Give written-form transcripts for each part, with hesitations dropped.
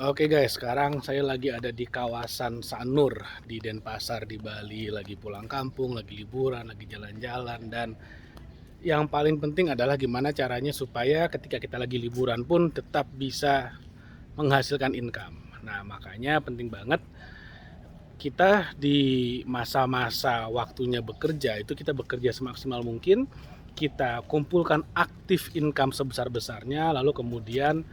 Oke guys, sekarang saya lagi ada di kawasan Sanur di Denpasar di Bali. Lagi pulang kampung, lagi liburan, lagi jalan-jalan. Dan yang paling penting adalah gimana caranya supaya ketika kita lagi liburan pun tetap bisa menghasilkan income. Nah, makanya penting banget kita di masa-masa waktunya bekerja itu kita bekerja semaksimal mungkin, kita kumpulkan aktif income sebesar-besarnya, lalu kemudian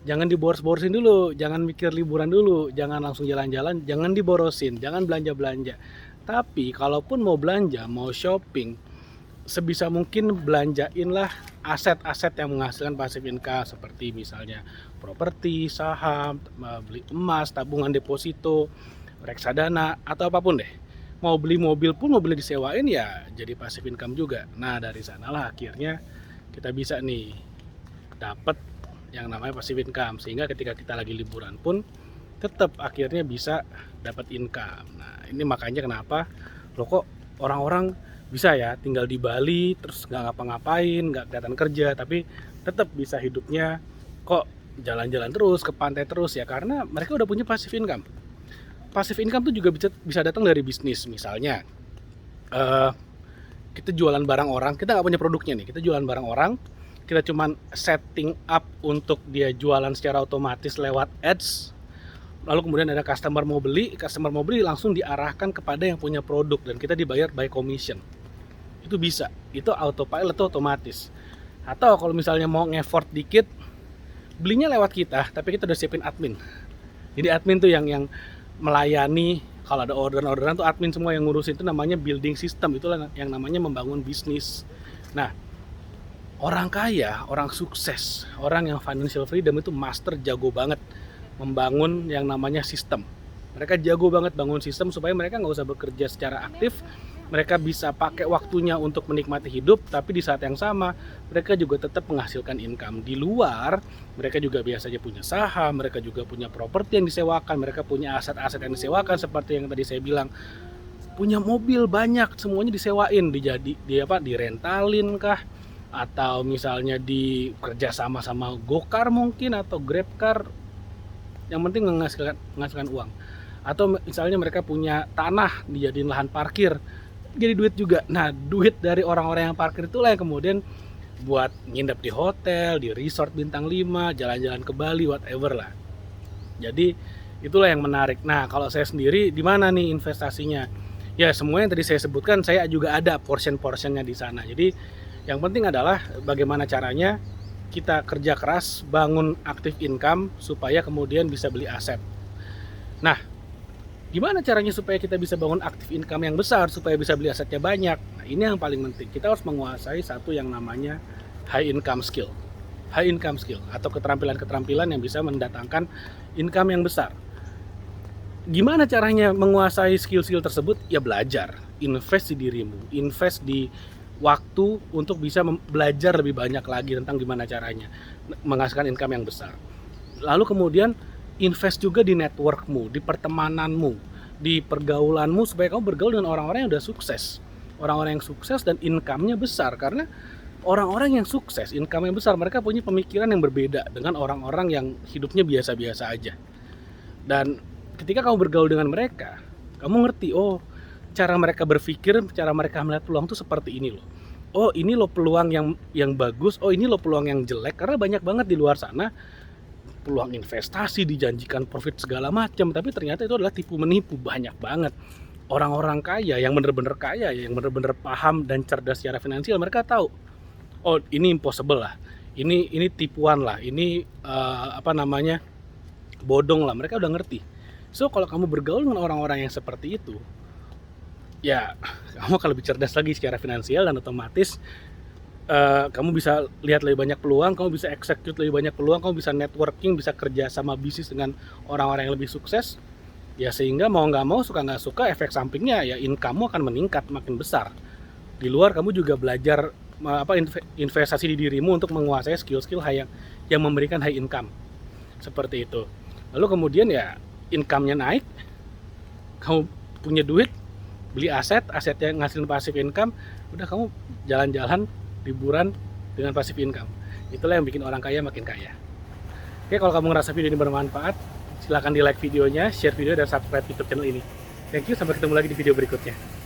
jangan diboros-borosin dulu, jangan mikir liburan dulu, jangan langsung jalan-jalan, jangan diborosin, jangan belanja-belanja. Tapi kalaupun mau belanja, mau shopping, sebisa mungkin belanjainlah aset-aset yang menghasilkan passive income seperti misalnya properti, saham, beli emas, tabungan deposito, reksadana atau apapun deh. Mau beli mobil pun mau beli disewain ya jadi passive income juga. Nah, dari sanalah akhirnya kita bisa nih dapat yang namanya passive income sehingga ketika kita lagi liburan pun tetap akhirnya bisa dapat income. Nah, ini makanya kenapa lo kok orang-orang bisa ya tinggal di Bali terus nggak ngapa-ngapain, nggak kelihatan kerja, tapi tetap bisa hidupnya kok jalan-jalan terus ke pantai terus ya karena mereka udah punya passive income. Passive income tuh juga bisa datang dari bisnis. Misalnya eh, kita jualan barang orang, kita nggak punya produknya nih, kita jualan barang orang, kita cuman setting up untuk dia jualan secara otomatis lewat ads, lalu kemudian ada customer mau beli langsung diarahkan kepada yang punya produk dan kita dibayar by commission. Itu bisa, itu autopilot tuh otomatis. Atau kalau misalnya mau nge-effort dikit, belinya lewat kita tapi kita udah siapin admin. Jadi admin tuh yang melayani, kalau ada orderan-orderan tuh admin semua yang ngurusin, itu namanya building system, itulah yang namanya membangun bisnis. Nah, orang kaya, orang sukses, orang yang financial freedom itu master, jago banget membangun yang namanya sistem. Mereka jago banget bangun sistem supaya mereka nggak usah bekerja secara aktif, mereka bisa pakai waktunya untuk menikmati hidup, tapi di saat yang sama mereka juga tetap menghasilkan income. Di luar, mereka juga biasanya punya saham, mereka juga punya properti yang disewakan, mereka punya aset-aset yang disewakan seperti yang tadi saya bilang. Punya mobil banyak, semuanya disewain, direntalin kah, atau misalnya di kerja sama Gokar mungkin atau Grabcar, yang penting menghasilkan uang. Atau misalnya mereka punya tanah dijadiin lahan parkir, jadi duit juga. Nah, duit dari orang-orang yang parkir itulah yang kemudian buat nginep di hotel, di resort bintang 5, jalan-jalan ke Bali, whatever lah. Jadi itulah yang menarik. Nah, kalau saya sendiri di mana nih investasinya? Ya, semua yang tadi saya sebutkan saya juga ada portion-portionnya di sana. Jadi yang penting adalah bagaimana caranya kita kerja keras, bangun aktif income supaya kemudian bisa beli aset. Nah, gimana caranya supaya kita bisa bangun aktif income yang besar, supaya bisa beli asetnya banyak? Nah, ini yang paling penting. Kita harus menguasai satu yang namanya high income skill. High income skill atau keterampilan-keterampilan yang bisa mendatangkan income yang besar. Gimana caranya menguasai skill-skill tersebut? Ya belajar, invest di dirimu, invest di waktu untuk bisa belajar lebih banyak lagi tentang gimana caranya menghasilkan income yang besar. Lalu kemudian invest juga di networkmu, di pertemananmu, di pergaulanmu supaya kamu bergaul dengan orang-orang yang udah sukses. Orang-orang yang sukses dan income-nya besar, karena orang-orang yang sukses, income-nya besar, mereka punya pemikiran yang berbeda dengan orang-orang yang hidupnya biasa-biasa aja. Dan ketika kamu bergaul dengan mereka, kamu ngerti, oh cara mereka berpikir, cara mereka melihat peluang tuh seperti ini loh. Oh ini loh peluang yang bagus, oh ini loh peluang yang jelek, karena banyak banget di luar sana peluang investasi dijanjikan profit segala macam, tapi ternyata itu adalah tipu menipu. Banyak banget orang-orang kaya yang bener-bener kaya, yang bener-bener paham dan cerdas secara finansial, mereka tahu, oh ini impossible lah, ini tipuan lah, ini bodong lah, mereka udah ngerti. So kalau kamu bergaul dengan orang-orang yang seperti itu, ya kamu akan lebih cerdas lagi secara finansial dan otomatis kamu bisa lihat lebih banyak peluang, kamu bisa execute lebih banyak peluang, kamu bisa networking, bisa kerja sama bisnis dengan orang-orang yang lebih sukses. Ya sehingga mau nggak mau, suka nggak suka, efek sampingnya ya income-mu akan meningkat makin besar. Di luar kamu juga belajar investasi di dirimu untuk menguasai skill-skill yang memberikan high income. Seperti itu. Lalu kemudian ya income-nya naik, kamu punya duit, beli aset yang ngasilin passive income, udah kamu jalan-jalan, liburan dengan passive income. Itulah yang bikin orang kaya makin kaya. Oke, kalau kamu ngerasa video ini bermanfaat, Silahkan di like videonya, share video, dan subscribe YouTube channel ini. Thank you, sampai ketemu lagi di video berikutnya.